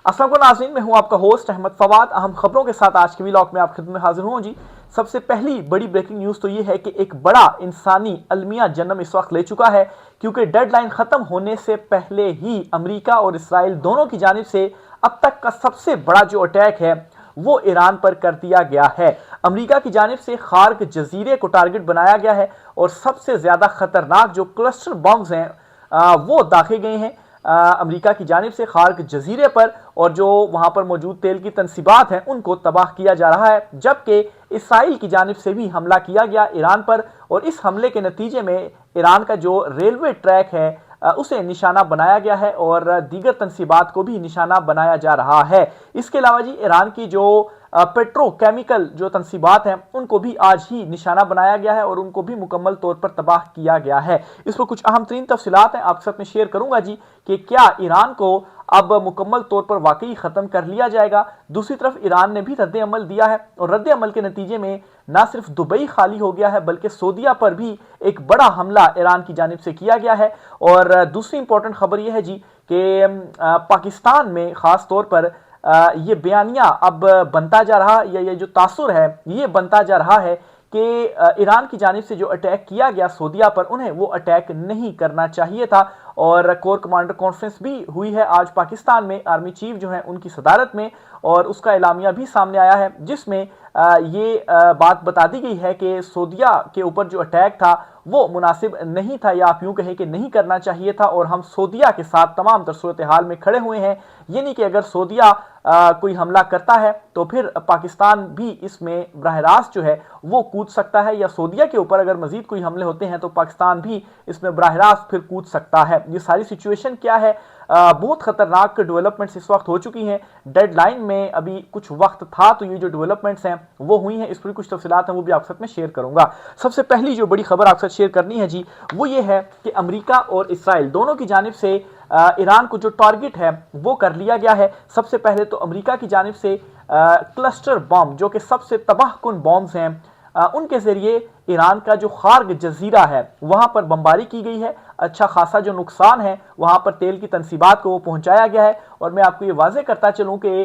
अस्सलाम वालेकुम नाज़रीन, मैं हूं आपका होस्ट अहमद फवाद। अहम खबरों के साथ आज के व्लॉग में आप खिदमत में हाजिर हूं जी। सबसे पहली बड़ी ब्रेकिंग न्यूज़ तो ये है कि एक बड़ा इंसानी अलमिया जन्म इस वक्त ले चुका है, क्योंकि डेडलाइन ख़त्म होने से पहले ही अमेरिका और इसराइल दोनों की जानिब से अब तक का सबसे बड़ा जो अटैक है वो ईरान पर कर दिया गया है। अमेरिका की जानिब से खार्क जजीरे को टारगेट बनाया गया है और सबसे ज़्यादा खतरनाक जो क्लस्टर बम्स हैं वो दागे गए हैं अमेरिका की जानिब से खार्क जजीरे पर, और जो वहां पर मौजूद तेल की तनसीबात हैं उनको तबाह किया जा रहा है। जबकि इसराइल की जानिब से भी हमला किया गया ईरान पर, और इस हमले के नतीजे में ईरान का जो रेलवे ट्रैक है उसे निशाना बनाया गया है और दीगर तनसीबात को भी निशाना बनाया जा रहा है। इसके अलावा जी ईरान की जो पेट्रोकेमिकल जो तनसीबात हैं उनको भी आज ही निशाना बनाया गया है और उनको भी मुकम्मल तौर पर तबाह किया गया है। इस पर कुछ अहम तरीन तफसीलात हैं आपके साथ में शेयर करूंगा जी, कि क्या ईरान को अब मुकम्मल तौर पर वाकई ख़त्म कर लिया जाएगा। दूसरी तरफ ईरान ने भी रद्द अमल दिया है और रद्द अमल के नतीजे में ना सिर्फ दुबई खाली हो गया है बल्कि सऊदीया पर भी एक बड़ा हमला ईरान की जानिब से किया गया है। और दूसरी इंपॉर्टेंट खबर यह है जी कि पाकिस्तान में ख़ास तौर पर ये बयानिया अब बनता जा रहा, या ये जो तासुर है ये बनता जा रहा है कि ईरान की जानिब से जो अटैक किया गया सऊदीया पर, उन्हें वो अटैक नहीं करना चाहिए था। और कोर कमांडर कॉन्फ्रेंस भी हुई है आज पाकिस्तान में, आर्मी चीफ जो है उनकी सदारत में, और उसका एलामिया भी सामने आया है जिसमें ये बात बता दी गई है कि सऊदीया के ऊपर जो अटैक था वो मुनासिब नहीं था, या आप यूं कहें कि नहीं करना चाहिए था, और हम सऊदीया के साथ तमाम तर सूरत हाल में खड़े हुए हैं। ये नहीं कि अगर सऊदीया कोई हमला करता है तो फिर पाकिस्तान भी इसमें बराह रास्त जो है वो कूद सकता है, या सऊदीया के ऊपर अगर मजीद कोई हमले होते हैं तो पाकिस्तान भी इसमें बराह रास्त फिर कूद सकता है। ये सारी सिचुएशन क्या है, बहुत खतरनाक डेवलपमेंट्स इस वक्त हो चुकी हैं। डेडलाइन में अभी कुछ वक्त था तो ये जो डेवलपमेंट्स हैं वो हुई हैं, इस पर कुछ तफसीलात हैं वो भी आपके साथ में शेयर करूंगा। सबसे पहली जो बड़ी खबर आपके साथ शेयर करनी है जी वो ये है कि अमेरिका और इसराइल दोनों की जानिब से ईरान को जो टारगेट है वो कर लिया गया है। सबसे पहले तो अमेरिका की जानिब से क्लस्टर बम जो कि सबसे तबाहकुन बॉम्ब्स हैं उनके जरिए ईरान का जो खार्क जजीरा है वहां पर बमबारी की गई है। अच्छा खासा जो नुकसान है वहां पर तेल की तनसीबात को वो पहुंचाया गया है। और मैं आपको ये वाजे करता चलूं कि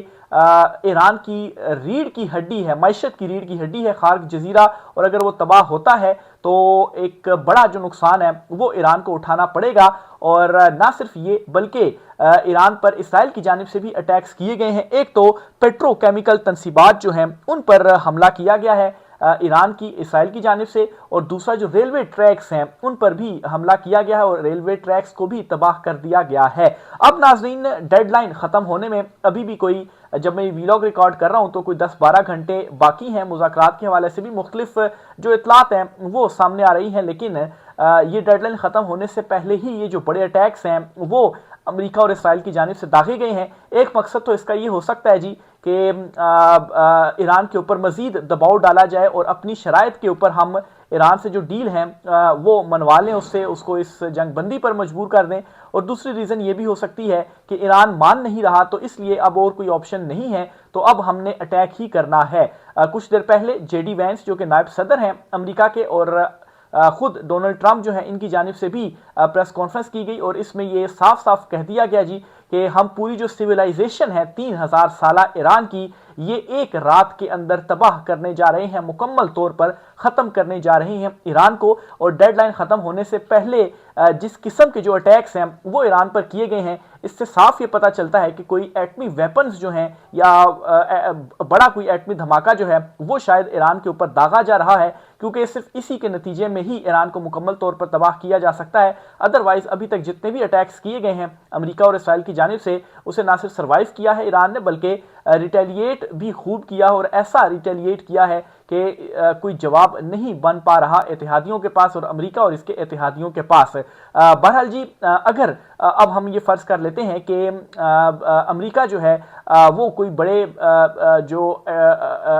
ईरान की रीढ़ की हड्डी है, मैशत की रीढ़ की हड्डी है खार्क जजीरा, और अगर वो तबाह होता है तो एक बड़ा जो नुकसान है वो ईरान को उठाना पड़ेगा। और ना सिर्फ ये बल्कि ईरान पर इसराइल की जानिब से भी अटैक्स किए गए हैं। एक तो पेट्रोकेमिकल तनसीबात जो हैं उन पर हमला किया गया है ईरान की इसराइल की जानिब से, और दूसरा जो रेलवे ट्रैक्स हैं उन पर भी हमला किया गया है और रेलवे ट्रैक्स को भी तबाह कर दिया गया है। अब नाजरीन डेडलाइन खत्म होने में अभी भी कोई, जब मैं वीलॉग रिकॉर्ड कर रहा हूं तो कोई 10-12 घंटे बाकी हैं। मुज़ाकरात के हवाले से भी मुख्तलिफ जो इतलात हैं वो सामने आ रही हैं, लेकिन ये डेडलाइन खत्म होने से पहले ही ये जो बड़े अटैक्स हैं वो अमेरिका और इसराइल की जानिब से दागे गए हैं। एक मकसद तो इसका ये हो सकता है जी कि ईरान के ऊपर मजीद दबाव डाला जाए और अपनी शराइत के ऊपर हम ईरान से जो डील है वो मनवा लें, उससे उसको इस जंगबंदी पर मजबूर कर दें। और दूसरी रीज़न ये भी हो सकती है कि ईरान मान नहीं रहा तो इसलिए अब और कोई ऑप्शन नहीं है, तो अब हमने अटैक ही करना है। कुछ देर पहले जेडी वैंस जो कि नायब सदर हैं अमेरिका के, और खुद डोनाल्ड ट्रंप जो है इनकी जानिब से भी प्रेस कॉन्फ्रेंस की गई और इसमें ये साफ साफ कह दिया गया जी कि हम पूरी जो सिविलाइजेशन है 3000 साल ईरान की, ये एक रात के अंदर तबाह करने जा रहे हैं, मुकम्मल तौर पर ख़त्म करने जा रहे हैं ईरान को। और डेडलाइन ख़त्म होने से पहले जिस किस्म के जो अटैक्स हैं वो ईरान पर किए गए हैं, इससे साफ ये पता चलता है कि कोई एटमी वेपन्स जो हैं या बड़ा कोई एटमी धमाका जो है वो शायद ईरान के ऊपर दागा जा रहा है, क्योंकि सिर्फ इसी के नतीजे में ही ईरान को मुकम्मल तौर पर तबाह किया जा सकता है। अदरवाइज अभी तक जितने भी अटैक्स किए गए हैं अमेरिका और इसराइल की जानिब से, उसे ना सिर्फ सर्वाइव किया है ईरान ने बल्कि रिटेलिएट भी खूब किया, और ऐसा रिटेलिएट किया है कि कोई जवाब नहीं बन पा रहा इत्तेहादियों के पास और अमेरिका और इसके इत्तेहादियों के पास। बहरहाल जी अगर अब हम ये फर्ज कर लेते हैं कि अमेरिका जो है वो कोई बड़े जो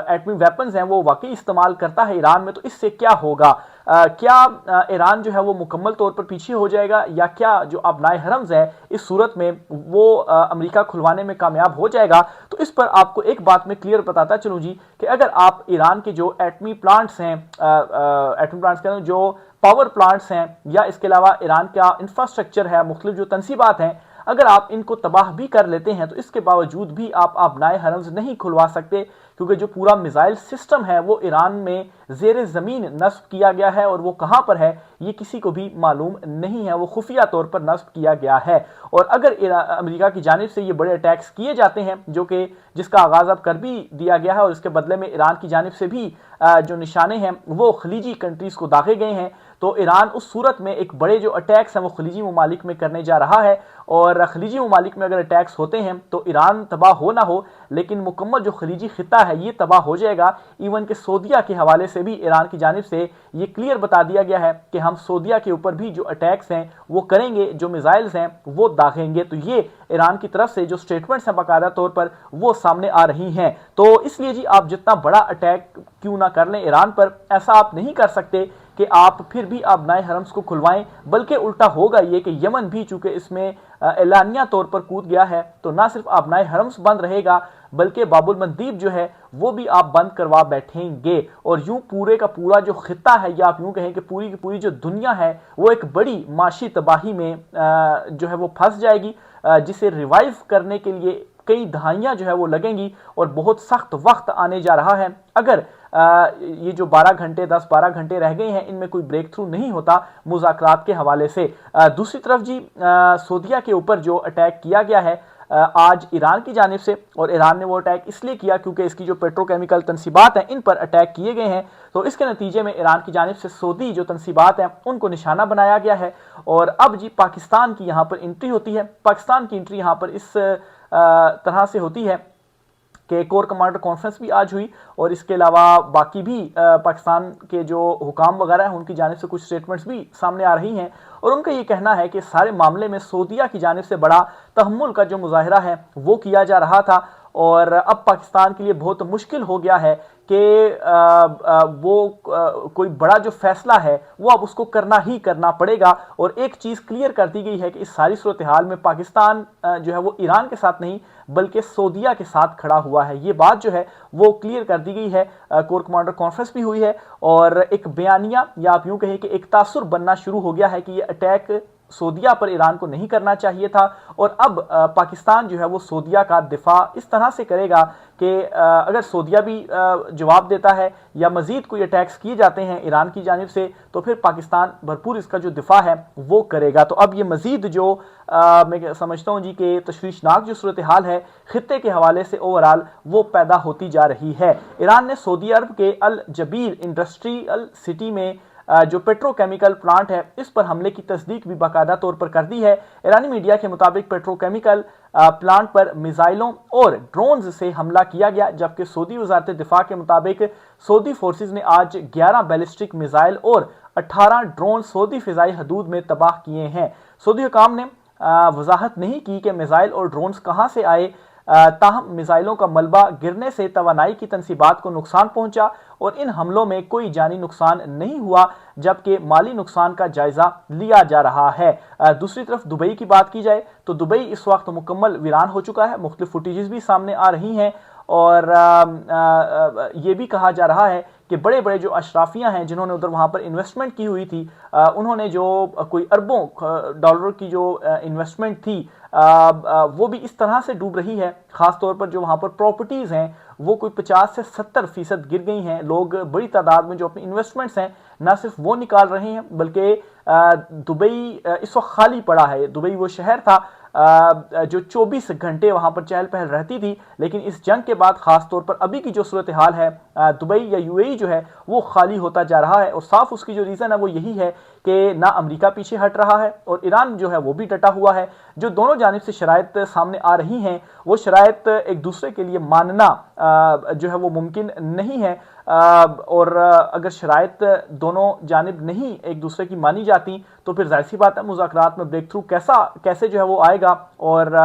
एटमी वेपन्स हैं वो वाकई इस्तेमाल करता है ईरान में, तो इससे क्या होगा? क्या ईरान जो है वो मुकम्मल तौर पर पीछे हो जाएगा, या क्या जो अबनाए हरम्स है इस सूरत में वो अमेरिका खुलवाने में कामयाब हो जाएगा? तो इस पर आपको एक बात मैं क्लियर बताता चलूँ जी कि अगर आप ईरान के जो एटमी प्लांट्स हैं, एटमी प्लांट्स के जो पावर प्लांट्स हैं, या इसके अलावा ईरान का इंफ्रास्ट्रक्चर है, मुख्तलिफ जो तनसीबात हैं, अगर आप इनको तबाह भी कर लेते हैं तो इसके बावजूद भी आप आबनाए हरम्स नहीं खुलवा सकते, क्योंकि जो पूरा मिसाइल सिस्टम है वो ईरान में ज़ेर ज़मीन नस्ब किया गया है और वो कहाँ पर है ये किसी को भी मालूम नहीं है, वो खुफिया तौर पर नस्ब किया गया है। और अगर अमेरिका की जानिब से ये बड़े अटैक्स किए जाते हैं जो कि जिसका आगाज़ अब कर भी दिया गया है और इसके बदले में ईरान की जानिब से भी जो निशाने हैं वो खलीजी कंट्रीज़ को दागे गए हैं, तो ईरान उस सूरत में एक बड़े जो अटैक्स हैं वो खलीजी ममालिक में करने जा रहा है। और खलीजी ममालिक में अगर अटैक्स होते हैं तो ईरान तबाह हो ना हो लेकिन मुकम्मल जो खलीजी खिता है ये तबाह हो जाएगा। इवन के सऊदीया के हवाले से भी ईरान की जानिब से ये क्लियर बता दिया गया है कि हम सऊदीया के ऊपर भी जो अटैक्स हैं वो करेंगे, जो मिसाइल्स हैं वो दागेंगे। तो ये ईरान की तरफ से जो स्टेटमेंट्स हैं बाकायदा तौर पर वो सामने आ रही हैं। तो इसलिए जी आप जितना बड़ा अटैक क्यों ना कर लें ईरान पर, ऐसा आप नहीं कर सकते कि आप फिर भी आबनाए हरम्स को खुलवाएं, बल्कि उल्टा होगा ये कि यमन भी चूंकि इसमें एलानिया तौर पर कूद गया है तो ना सिर्फ आबनाए हरम्स बंद रहेगा बल्कि बाबुल मंदीब जो है वो भी आप बंद करवा बैठेंगे। और यूं पूरे का पूरा जो खिता है या आप यूं कहें कि पूरी की पूरी जो दुनिया है वो एक बड़ी माशी तबाही में जो है वो फंस जाएगी, जिसे रिवाइव करने के लिए कई दहाइयां जो है वो लगेंगी और बहुत सख्त वक्त आने जा रहा है। अगर ये जो 10-12 घंटे रह गए हैं इनमें कोई ब्रेक थ्रू नहीं होता मुज़ाकरात के हवाले से। दूसरी तरफ जी सऊदीया के ऊपर जो अटैक किया गया है आज ईरान की जानिब से, और ईरान ने वो अटैक इसलिए किया क्योंकि इसकी जो पेट्रोकेमिकल तनसीबात हैं इन पर अटैक किए गए हैं, तो इसके नतीजे में ईरान की जानिब से सऊदी जो तनसीबात हैं उनको निशाना बनाया गया है। और अब जी पाकिस्तान की यहाँ पर एंट्री होती है। पाकिस्तान की एंट्री यहाँ पर इस तरह से होती है कि कोर कमांडर कॉन्फ्रेंस भी आज हुई और इसके अलावा बाकी भी पाकिस्तान के जो हुकाम वगैरह हैं उनकी जानिब से कुछ स्टेटमेंट्स भी सामने आ रही हैं और उनका ये कहना है कि सारे मामले में सऊदीया की जानिब से बड़ा तहम्मुल का जो मुजाहिरा है वो किया जा रहा था और अब पाकिस्तान के लिए बहुत मुश्किल हो गया है कि कोई बड़ा जो फैसला है वो अब उसको करना ही करना पड़ेगा। और एक चीज़ क्लियर कर दी गई है कि इस सारी सूरत हाल में पाकिस्तान जो है वो ईरान के साथ नहीं बल्कि सऊदीया के साथ खड़ा हुआ है। ये बात जो है वो क्लियर कर दी गई है। कोर कमांडर कॉन्फ्रेंस भी हुई है और एक बयानिया या आप यूँ कहें कि एक तासुर बनना शुरू हो गया है कि ये अटैक सऊदीया पर ईरान को नहीं करना चाहिए था। और अब पाकिस्तान जो है वो सऊदीया का दिफा इस तरह से करेगा कि अगर सऊदीया भी जवाब देता है या मजीद कोई अटैक्स किए जाते हैं ईरान की जानिब से तो फिर पाकिस्तान भरपूर इसका जो दिफा है वो करेगा। तो अब ये मजीद जो मैं समझता हूँ जी कि तशवीशनाक जो सूरत हाल है खित्ते के हवाले से ओवरऑल वो पैदा होती जा रही है। ईरान ने सऊदी अरब के अल जबील इंडस्ट्रियल सिटी में जो पेट्रोकेमिकल प्लांट है इस पर हमले की तस्दीक भी बाकायदा तौर पर कर दी है। ईरानी मीडिया के मुताबिक पेट्रोकेमिकल प्लांट पर मिसाइलों और ड्रोन्स से हमला किया गया, जबकि सऊदी वजारत दिफा के मुताबिक सऊदी फोर्सेज ने आज 11 बैलिस्टिक मिसाइल और 18 ड्रोन सऊदी फिजाई हदूद में तबाह किए हैं। सऊदी हुकाम ने वजाहत नहीं की कि मिसाइल और ड्रोन्स कहाँ से आए, ताहम मिसाइलों का मलबा गिरने से तवानाई की तनसीबात को नुकसान पहुंचा और इन हमलों में कोई जानी नुकसान नहीं हुआ, जबकि माली नुकसान का जायजा लिया जा रहा है। दूसरी तरफ दुबई की बात की जाए तो दुबई इस वक्त मुकम्मल वीरान हो चुका है। मुख्तलिफ फुटेजेस भी सामने आ रही हैं और ये भी कहा जा रहा है कि बड़े बड़े जो अशराफियाँ हैं जिन्होंने उधर वहाँ पर इन्वेस्टमेंट की हुई थी उन्होंने जो कोई अरबों डॉलर की जो इन्वेस्टमेंट थी वो भी इस तरह से डूब रही है। ख़ास तौर पर जो वहाँ पर प्रॉपर्टीज़ हैं वो कोई 50 से 70% गिर गई हैं। लोग बड़ी तादाद में जो अपनी इन्वेस्टमेंट्स हैं ना सिर्फ वो निकाल रहे हैं बल्कि दुबई इस वक्त खाली पड़ा है। दुबई वो शहर था जो 24 घंटे वहाँ पर चहल पहल रहती थी, लेकिन इस जंग के बाद ख़ास तौर पर अभी की जो सूरत हाल है दुबई या यूएई जो है वो खाली होता जा रहा है। और साफ उसकी जो रीज़न है वो यही है कि ना अमेरिका पीछे हट रहा है और ईरान जो है वो भी डटा हुआ है। जो दोनों जानिब से शराइत सामने आ रही हैं वो शराइत एक दूसरे के लिए मानना जो है वो मुमकिन नहीं है और अगर शराइत दोनों जानिब नहीं एक दूसरे की मानी जाती तो फिर जाहिर सी बात है मुज़ाकरात में ब्रेक थ्रू कैसे जो है वो आएगा। और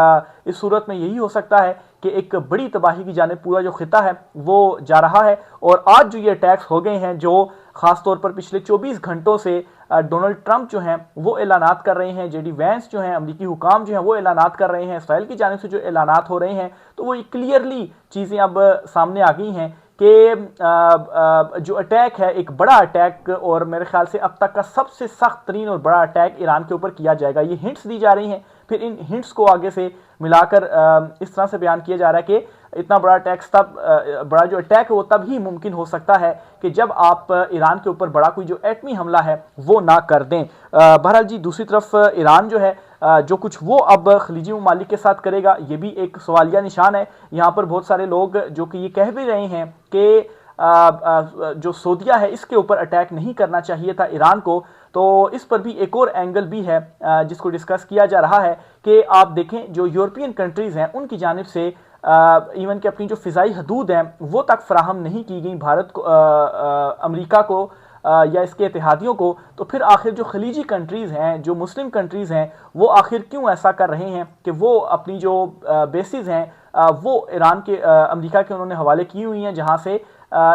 इस सूरत में यही हो सकता है कि एक बड़ी तबाही की जानिब पूरा जो खिता है वो जा रहा है। और आज जो ये अटैक्स हो गए हैं जो ख़ास तौर पर पिछले 24 घंटों से डोनाल्ड ट्रंप जो हैं वो ऐलानात कर रहे हैं, जेडी वैंस जो हैं अमरीकी हुकाम जो हैं वो ऐलानात कर रहे हैं, इसराइल की जानिब से जो ऐलानात हो रहे हैं, तो वो क्लियरली चीज़ें अब सामने आ गई हैं कि जो अटैक है एक बड़ा अटैक और मेरे ख्याल से अब तक का सबसे सख्त तरीन और बड़ा अटैक ईरान के ऊपर किया जाएगा। ये हिंट्स दी जा रही हैं फिर इन हिंट्स को आगे से मिलाकर इस तरह से बयान किया जा रहा है कि इतना बड़ा बड़ा जो अटैक है वो तब ही मुमकिन हो सकता है कि जब आप ईरान के ऊपर बड़ा कोई जो एटमी हमला है वो ना कर दें। बहरहाल जी, दूसरी तरफ ईरान जो है जो कुछ वो अब खलीजी ममालिक के साथ करेगा ये भी एक सवालिया निशान है। यहाँ पर बहुत सारे लोग जो कि ये कह भी रहे हैं कि जो सऊदीया है इसके ऊपर अटैक नहीं करना चाहिए था ईरान को। तो इस पर भी एक और एंगल भी है जिसको डिस्कस किया जा रहा है कि आप देखें जो यूरोपियन कंट्रीज हैं उनकी जानिब से इवन कि अपनी जो फिजाई हदूद हैं वो तक फराहम नहीं की गई भारत को, अमेरिका को या इसके इत्तेहादियों को। तो फिर आखिर जो खलीजी कंट्रीज़ हैं, जो मुस्लिम कंट्रीज़ हैं, वो आखिर क्यों ऐसा कर रहे हैं कि वो अपनी जो बेसिस हैं वो ईरान के अमेरिका के उन्होंने हवाले की हुई हैं जहां से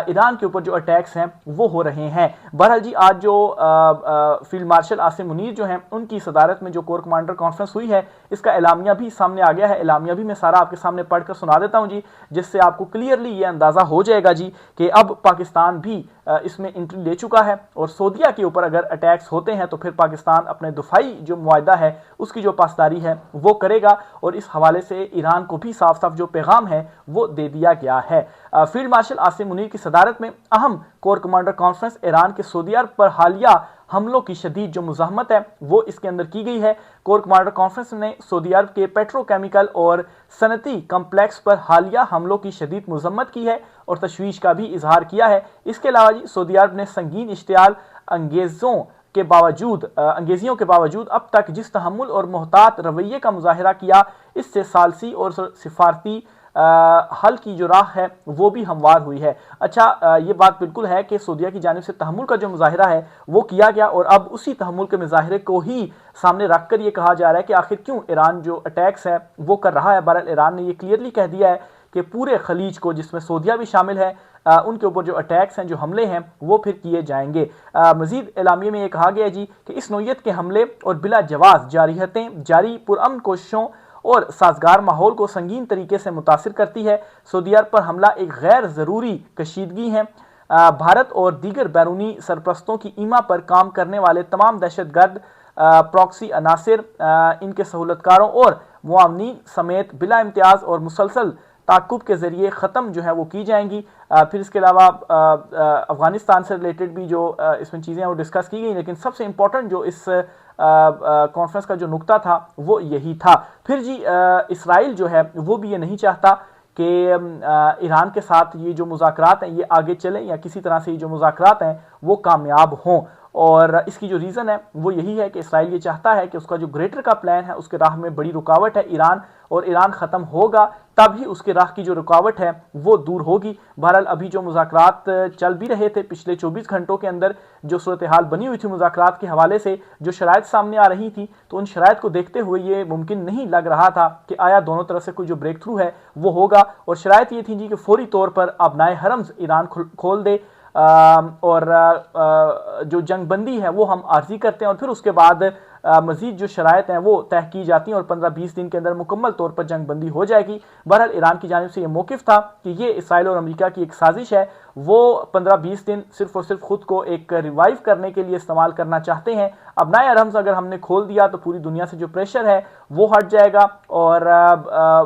ईरान के ऊपर जो अटैक्स हैं वो हो रहे हैं। बहरहाल जी, आज जो फील्ड मार्शल आसिम मुनीर जो हैं उनकी सदारत में जो कोर कमांडर कॉन्फ्रेंस हुई है इसका एलामिया भी सामने आ गया है। एलामिया भी मैं सारा आपके सामने पढ़कर सुना देता हूं जी, जिससे आपको क्लियरली ये अंदाजा हो जाएगा जी कि अब पाकिस्तान भी इसमें एंट्री ले चुका है और सऊदीया के ऊपर अगर अटैक्स होते हैं तो फिर पाकिस्तान अपने दिफाई जो मुआहदा है उसकी जो पासदारी है वो करेगा। और इस हवाले से ईरान को भी साफ साफ जो पैगाम है वो दे दिया गया है। फील्ड मार्शल आसिम मुनीर की सदारत में अहम कोर कमांडर कॉन्फ्रेंस ईरान के सऊदीया पर हालिया हमलों की शदीद जो मुज़ाहमत है वो इसके अंदर की गई है। कोर कमांडर कॉन्फ्रेंस ने सऊदी अरब के पेट्रोकेमिकल और सनती कम्प्लेक्स पर हालिया हमलों की शदीद मुज़म्मत की है और तशवीश का भी इजहार किया है। इसके अलावा सऊदी अरब ने संगीन इश्तियाल अंगेजियों के बावजूद अब तक जिस तहम्मुल और मोहतात रवैये का मुजाहरा किया इससे सालसी और सिफारती हल की जो राह है वो भी हमवार हुई है। अच्छा, ये बात बिल्कुल है कि सऊदीया की जानिब से तहम्मुल का जो मुजाहिरा है वो किया गया और अब उसी तहम्मुल के मुजाहिरे को ही सामने रखकर ये कहा जा रहा है कि आखिर क्यों ईरान जो अटैक्स है वो कर रहा है। बहरहाल ईरान ने ये क्लियरली कह दिया है कि पूरे खलीज को, जिसमें सऊदीया भी शामिल है, उनके ऊपर जो अटैक्स हैं, जो हमले हैं वो फिर किए जाएंगे। मजीद एलामिया में ये कहा गया जी कि इस नौयत के हमले और बिला जवाज जारियतें जारी पुरअमन कोशिशों और साजगार माहौल को संगीन तरीके से मुतासिर करती है। सऊदी अरब पर हमला एक गैर ज़रूरी कशीदगी है। भारत और दीगर बैरूनी सरप्रस्तों की ईमा पर काम करने वाले तमाम दहशतगर्द प्रॉक्सी अनासिर इनके सहूलतकारों और मुआवनीन समेत बिला इम्तियाज़ और मुसलसल ताकुब के ज़रिए ख़त्म जो है वो की जाएंगी। फिर इसके अलावा अफ़गानिस्तान से रिलेटेड भी जो इसमें चीज़ें वो डिस्कस की गई, लेकिन सबसे इम्पोर्टेंट जो इस कॉन्फ्रेंस का जो नुक्ता था वो यही था। फिर जी इसराइल जो है वो भी ये नहीं चाहता कि ईरान के साथ ये जो मुज़ाकरात हैं ये आगे चलें या किसी तरह से ये जो मुज़ाकरात हैं वो कामयाब हों। और इसकी जो रीज़न है वो यही है कि इसराइल ये चाहता है कि उसका जो ग्रेटर का प्लान है उसके राह में बड़ी रुकावट है ईरान, और ईरान ख़त्म होगा तब ही उसके राह की जो रुकावट है वो दूर होगी। बहरहाल अभी जो मुज़ाकरात चल भी रहे थे पिछले 24 घंटों के अंदर जो सूरत हाल बनी हुई थी मुज़ाकरात के हवाले से, जो शराइत सामने आ रही थी, तो उन शराइत को देखते हुए ये मुमकिन नहीं लग रहा था कि आया दोनों तरफ से कोई जो ब्रेक थ्रू है वो होगा। और शराइत ये थी जी कि फौरी तौर पर अपनाए हरम्स ईरान खोल दे और जो जंगबंदी है वो हम आर्जी करते हैं और फिर उसके बाद मजीद जो शराइत हैं वो तय की जाती हैं और 15-20 दिन के अंदर मुकम्मल तौर पर जंगबंदी हो जाएगी। बहरहाल ईरान की जानिब से ये मौक़िफ़ था कि ये इसराइल और अमेरिका की एक साजिश है, वो 15-20 दिन सिर्फ और सिर्फ खुद को एक रिवाइव करने के लिए इस्तेमाल करना चाहते हैं। अब नए अरम्स अगर हमने खोल दिया तो पूरी दुनिया से जो प्रेशर है वो हट जाएगा और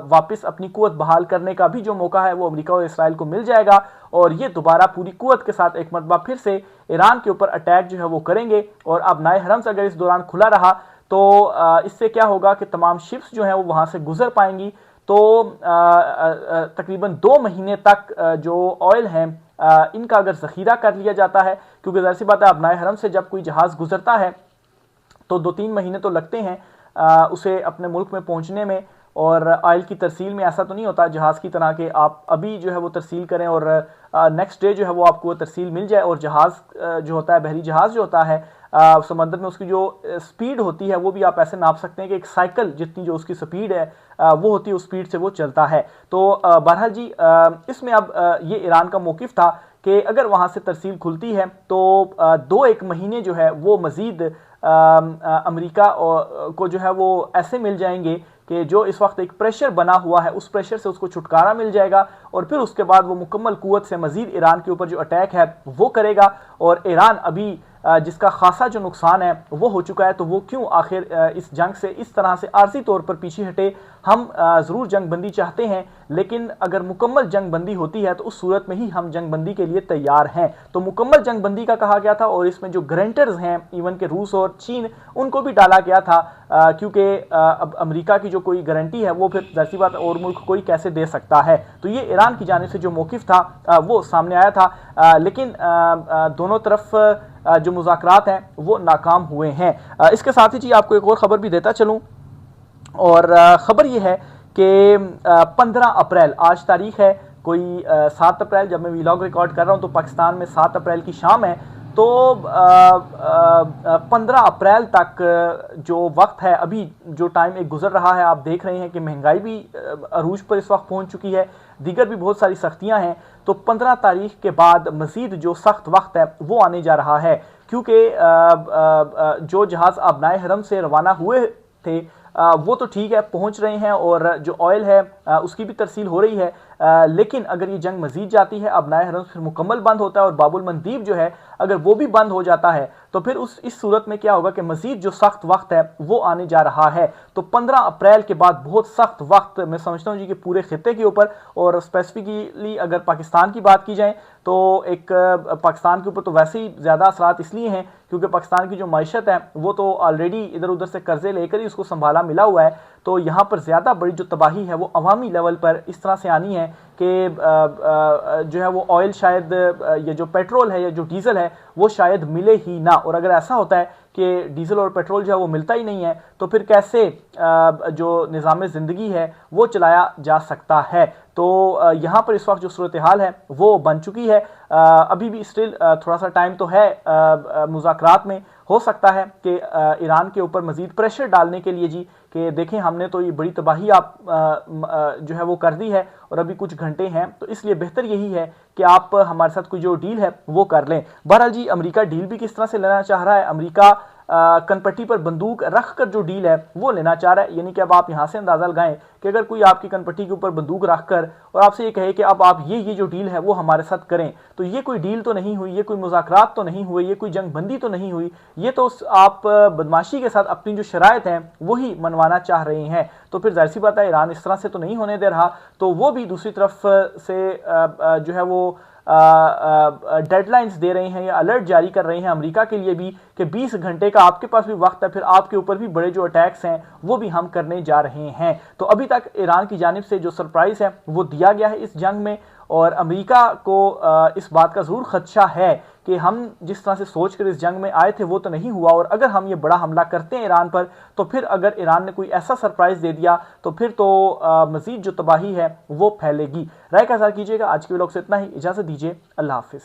वापस अपनी कुव्वत बहाल करने का भी जो मौका है वो अमेरिका और इसराइल को मिल जाएगा और ये दोबारा पूरी कुव्वत के साथ एक मरतबा फिर से ईरान के ऊपर अटैक जो है वो करेंगे। और अब नए हरम्स अगर इस दौरान खुला रहा तो इससे क्या होगा कि तमाम शिप्स जो हैं वो वहाँ से गुजर पाएंगी। तो तकरीबन 2 महीने तक जो ऑयल है इनका अगर ज़ख़ीरा कर लिया जाता है, क्योंकि ज़ाहिर सी बात है अब नए हरम से जब कोई जहाज़ गुजरता है तो 2-3 महीने तो लगते हैं उसे अपने मुल्क में पहुँचने में, और ऑयल की तरसील में ऐसा तो नहीं होता जहाज़ की तरह के आप अभी जो है वो तरसील करें और नेक्स्ट डे जो है वो आपको वो तरसील मिल जाए। और जहाज़ जो होता है, बहरी जहाज़ जो होता है समंदर में, उसकी जो स्पीड होती है वो भी आप ऐसे नाप सकते हैं कि एक साइकिल जितनी जो उसकी स्पीड है वो होती है, उस स्पीड से वो चलता है। तो बहरहाल जी इसमें अब ये ईरान का मौक़िफ़ था कि अगर वहाँ से तरसील खुलती है तो 2-1 महीने जो है वो मज़ीद अमेरिका को जो है वो ऐसे मिल जाएंगे कि जो इस वक्त एक प्रेशर बना हुआ है उस प्रेशर से उसको छुटकारा मिल जाएगा और फिर उसके बाद वो मुकम्मल कुव्वत से मज़ीद ईरान के ऊपर जो अटैक है वो करेगा। और ईरान अभी जिसका खासा जो नुकसान है वो हो चुका है, तो वो क्यों आखिर इस जंग से इस तरह से आर्जी तौर पर पीछे हटे। हम ज़रूर जंग बंदी चाहते हैं, लेकिन अगर मुकम्मल जंग बंदी होती है तो उस सूरत में ही हम जंग बंदी के लिए तैयार हैं। तो मुकम्मल जंग बंदी का कहा गया था, और इसमें जो गारंटर्स हैं इवन के रूस और चीन, उनको भी डाला गया था, क्योंकि अब अमेरिका की जो कोई गारंटी है वो फिर जाहिर सी बात और मुल्क कोई कैसे दे सकता है। तो ये ईरान की जानिब से जो मौक़िफ़ था वो सामने आया था, लेकिन दोनों तरफ जो मुज़ाकरात हैं वो नाकाम हुए हैं। इसके साथ ही जी आपको एक और ख़बर भी देता चलूँ, और ख़बर ये है कि 15 अप्रैल आज तारीख है, कोई 7 अप्रैल जब मैं वीलॉग रिकॉर्ड कर रहा हूँ तो पाकिस्तान में 7 अप्रैल की शाम है। तो 15 अप्रैल तक जो वक्त है, अभी जो टाइम एक गुजर रहा है, आप देख रहे हैं कि महंगाई भी अरूज पर इस वक्त पहुंच चुकी है, दीगर भी बहुत सारी सख्तियां हैं। तो 15 तारीख के बाद मजीद जो सख्त वक्त है वो आने जा रहा है, क्योंकि जो जहाज़ अबनाए हरम से रवाना हुए थे वो तो ठीक है पहुंच रहे हैं, और जो ऑयल है उसकी भी तरसील हो रही है, लेकिन अगर ये जंग मजीद जाती है, अबनाए हरम फिर मुकम्मल बंद होता है और बाबुल मंदीब जो है अगर वो भी बंद हो जाता है, तो फिर इस सूरत में क्या होगा कि मजीद जो सख्त वक्त है वो आने जा रहा है। तो 15 अप्रैल के बाद बहुत सख्त वक्त मैं समझता हूँ जी कि पूरे खित्ते के ऊपर, और स्पेसिफिकली अगर पाकिस्तान की बात की जाए तो एक पाकिस्तान के ऊपर तो वैसे ही ज़्यादा असरात इसलिए हैं क्योंकि पाकिस्तान की जो मईशत है वो तो ऑलरेडी इधर उधर से कर्जे लेकर ही उसको संभाला मिला हुआ है। तो यहाँ पर ज़्यादा बड़ी जो तबाही है वो अवामी लेवल पर इस तरह से आनी है कि जो है वो ऑयल शायद या जो पेट्रोल है या जो डीज़ल है वो शायद मिले ही ना, और अगर ऐसा होता है कि डीज़ल और पेट्रोल जो है वो मिलता ही नहीं है तो फिर कैसे जो निज़ाम ज़िंदगी है वो चलाया जा सकता है। तो यहाँ पर इस वक्त जो सूरत हाल है वो बन चुकी है। अभी भी स्टिल थोड़ा सा टाइम तो है मुज़ाकरात में, हो सकता है कि ईरान के ऊपर मज़ीद प्रेशर डालने के लिए जी कि देखें हमने तो ये बड़ी तबाही आप जो है वो कर दी है और अभी कुछ घंटे हैं, तो इसलिए बेहतर यही है कि आप हमारे साथ कोई जो डील है वो कर लें। बहरहाल जी अमेरिका डील भी किस तरह से लेना चाह रहा है, अमेरिका कनपट्टी पर बंदूक रख कर जो डील है वो लेना चाह रहा है। यानी कि अब आप यहाँ से अंदाज़ा लगाएं कि अगर कोई आपकी कनपट्टी के ऊपर बंदूक रख कर और आपसे ये कहे कि अब आप ये जो डील है वो हमारे साथ करें, तो ये कोई डील तो नहीं हुई, ये कोई मुज़ाकरात तो नहीं हुए, ये कोई जंग बंदी तो नहीं हुई, ये तो आप बदमाशी के साथ अपनी जो शराइत हैं वही मनवाना चाह रहे हैं। तो फिर जाहिर सी बात है ईरान इस तरह से तो नहीं होने दे रहा, तो वो भी दूसरी तरफ से जो है वो डेडलाइंस दे रहे हैं या अलर्ट जारी कर रहे हैं अमेरिका के लिए भी कि 20 घंटे का आपके पास भी वक्त है, फिर आपके ऊपर भी बड़े जो अटैक्स हैं वो भी हम करने जा रहे हैं। तो अभी तक ईरान की जानिब से जो सरप्राइज़ है वो दिया गया है इस जंग में, और अमेरिका को इस बात का ज़रूर खदशा है कि हम जिस तरह से सोच कर इस जंग में आए थे वो तो नहीं हुआ, और अगर हम ये बड़ा हमला करते हैं ईरान पर तो फिर अगर ईरान ने कोई ऐसा सरप्राइज़ दे दिया तो फिर तो मज़ीद जो तबाही है वो फैलेगी। राय का इज़हार कीजिएगा। आज के व्लॉग से इतना ही, इजाज़त दीजिए, अल्लाह हाफिज़।